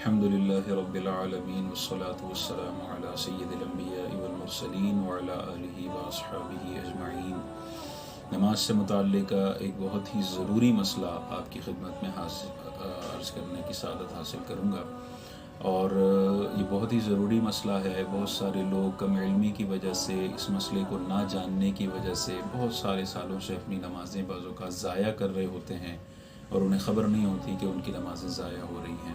الحمدللہ رب العالمین والصلاة والسلام علی سید الانبیاء والمرسلین وعلی آلہ واصحابہ اجمعین۔ نماز سے متعلق ایک بہت ہی ضروری مسئلہ آپ کی خدمت میں عرض کرنے کی سعادت حاصل کروں گا، اور یہ بہت ہی ضروری مسئلہ ہے۔ بہت سارے لوگ کم علمی کی وجہ سے، اس مسئلے کو نہ جاننے کی وجہ سے بہت سارے سالوں سے اپنی نمازیں بعض اوقات ضائع کر رہے ہوتے ہیں، اور انہیں خبر نہیں ہوتی کہ ان کی نمازیں ضائع ہو رہی ہیں۔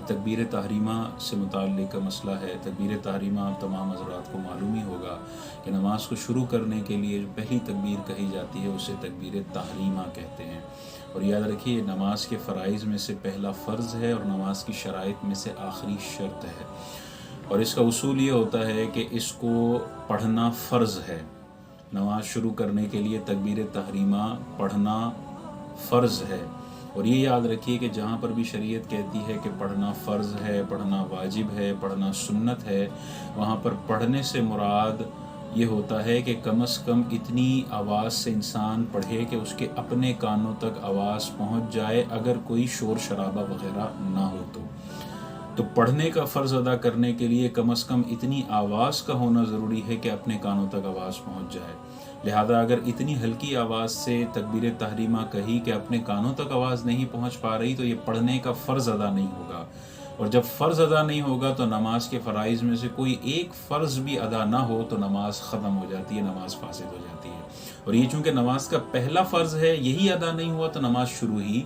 تکبیر تحریمہ سے متعلق کا مسئلہ ہے۔ تکبیر تحریمہ تمام حضرات کو معلوم ہی ہوگا کہ نماز کو شروع کرنے کے لیے جو پہلی تکبیر کہی جاتی ہے اسے تکبیر تحریمہ کہتے ہیں۔ اور یاد رکھیے، نماز کے فرائض میں سے پہلا فرض ہے اور نماز کی شرائط میں سے آخری شرط ہے، اور اس کا اصول یہ ہوتا ہے کہ اس کو پڑھنا فرض ہے۔ نماز شروع کرنے کے لیے تکبیر تحریمہ پڑھنا فرض ہے، اور یہ یاد رکھیے کہ جہاں پر بھی شریعت کہتی ہے کہ پڑھنا فرض ہے، پڑھنا واجب ہے، پڑھنا سنت ہے، وہاں پر پڑھنے سے مراد یہ ہوتا ہے کہ کم از کم اتنی آواز سے انسان پڑھے کہ اس کے اپنے کانوں تک آواز پہنچ جائے، اگر کوئی شور شرابہ وغیرہ نہ ہو تو پڑھنے کا فرض ادا کرنے کے لیے کم از کم اتنی آواز کا ہونا ضروری ہے کہ اپنے کانوں تک آواز پہنچ جائے۔ لہذا اگر اتنی ہلکی آواز سے تکبیر تحریمہ کہی کہ اپنے کانوں تک آواز نہیں پہنچ پا رہی، تو یہ پڑھنے کا فرض ادا نہیں ہوگا، اور جب فرض ادا نہیں ہوگا تو نماز کے فرائض میں سے کوئی ایک فرض بھی ادا نہ ہو تو نماز ختم ہو جاتی ہے، نماز فاسد ہو جاتی ہے۔ اور یہ چونکہ نماز کا پہلا فرض ہے، یہی ادا نہیں ہوا تو نماز شروع ہی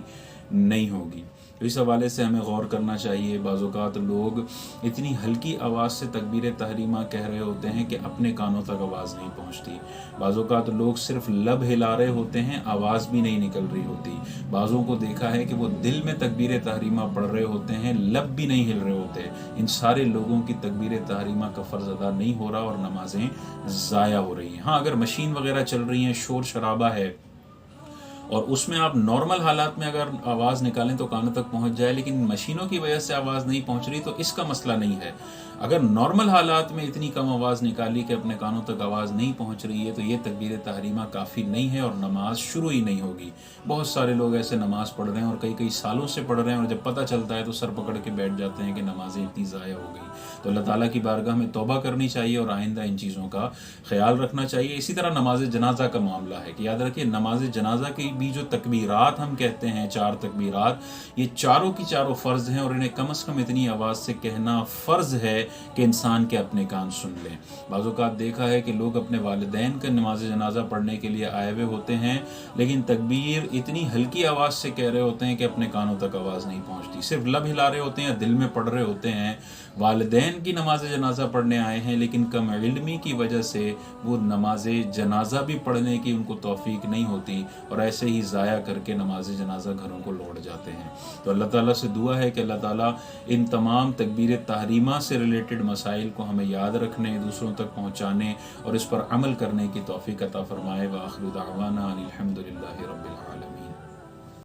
نہیں ہوگی۔ تو اس حوالے سے ہمیں غور کرنا چاہیے۔ بعض اوقات لوگ اتنی ہلکی آواز سے تکبیر تحریمہ کہہ رہے ہوتے ہیں کہ اپنے کانوں تک آواز نہیں پہنچتی۔ بعض اوقات لوگ صرف لب ہلا رہے ہوتے ہیں، آواز بھی نہیں نکل رہی ہوتی۔ بعضوں کو دیکھا ہے کہ وہ دل میں تکبیر تحریمہ پڑھ رہے ہوتے ہیں، لب بھی نہیں ہل رہے ہوتے۔ ان سارے لوگوں کی تکبیر تحریمہ کا فرض ادا نہیں ہو رہا اور نمازیں ضائع ہو رہی ہیں۔ ہاں، اگر مشین وغیرہ چل رہی ہیں، شور شرابہ ہے، اور اس میں آپ نارمل حالات میں اگر آواز نکالیں تو کانوں تک پہنچ جائے، لیکن مشینوں کی وجہ سے آواز نہیں پہنچ رہی تو اس کا مسئلہ نہیں ہے۔ اگر نارمل حالات میں اتنی کم آواز نکالی کہ اپنے کانوں تک آواز نہیں پہنچ رہی ہے تو یہ تکبیر تحریمہ کافی نہیں ہے اور نماز شروع ہی نہیں ہوگی۔ بہت سارے لوگ ایسے نماز پڑھ رہے ہیں اور کئی سالوں سے پڑھ رہے ہیں، اور جب پتہ چلتا ہے تو سر پکڑ کے بیٹھ جاتے ہیں کہ نمازیں اتنی ضائع ہو گئی۔ تو اللہ تعالیٰ کی بارگاہ میں توبہ کرنی چاہیے اور آئندہ ان چیزوں کا خیال رکھنا چاہیے۔ اسی طرح نماز جنازہ کا معاملہ ہے کہ یاد رکھیے، نماز جنازہ کی بھی جو تکبیرات ہم کہتے ہیں، 4 تکبیرات، یہ چاروں کی چاروں فرض ہیں، اور انہیں کم از کم اتنی آواز سے کہنا فرض ہے کہ انسان کے اپنے کان سن لیں۔ بعض اوقات دیکھا ہے کہ لوگ اپنے والدین کا نماز جنازہ پڑھنے کے لیے آئے ہوئے ہوتے ہیں، لیکن تکبیر اتنی ہلکی آواز سے کہہ رہے ہوتے ہیں کہ اپنے کانوں تک آواز نہیں پہنچتی، صرف لب ہلا رہے ہوتے ہیں یا دل میں پڑھ رہے ہوتے ہیں۔ والدین کی نماز جنازہ پڑھنے آئے ہیں، لیکن کم علمی کی وجہ سے وہ نماز جنازہ بھی پڑھنے کی ان کو توفیق نہیں ہوتی، اور ایسے ہی ضائع کر کے نماز جنازہ گھروں کو لوٹ جاتے ہیں۔ تو اللہ تعالیٰ سے دعا ہے کہ اللہ تعالیٰ ان تمام تکبیر تحریمہ سے ریلیٹڈ مسائل کو ہمیں یاد رکھنے، دوسروں تک پہنچانے اور اس پر عمل کرنے کی توفیق عطا فرمائے۔ وآخر دعوانا ان الحمد للہ رب العالمین۔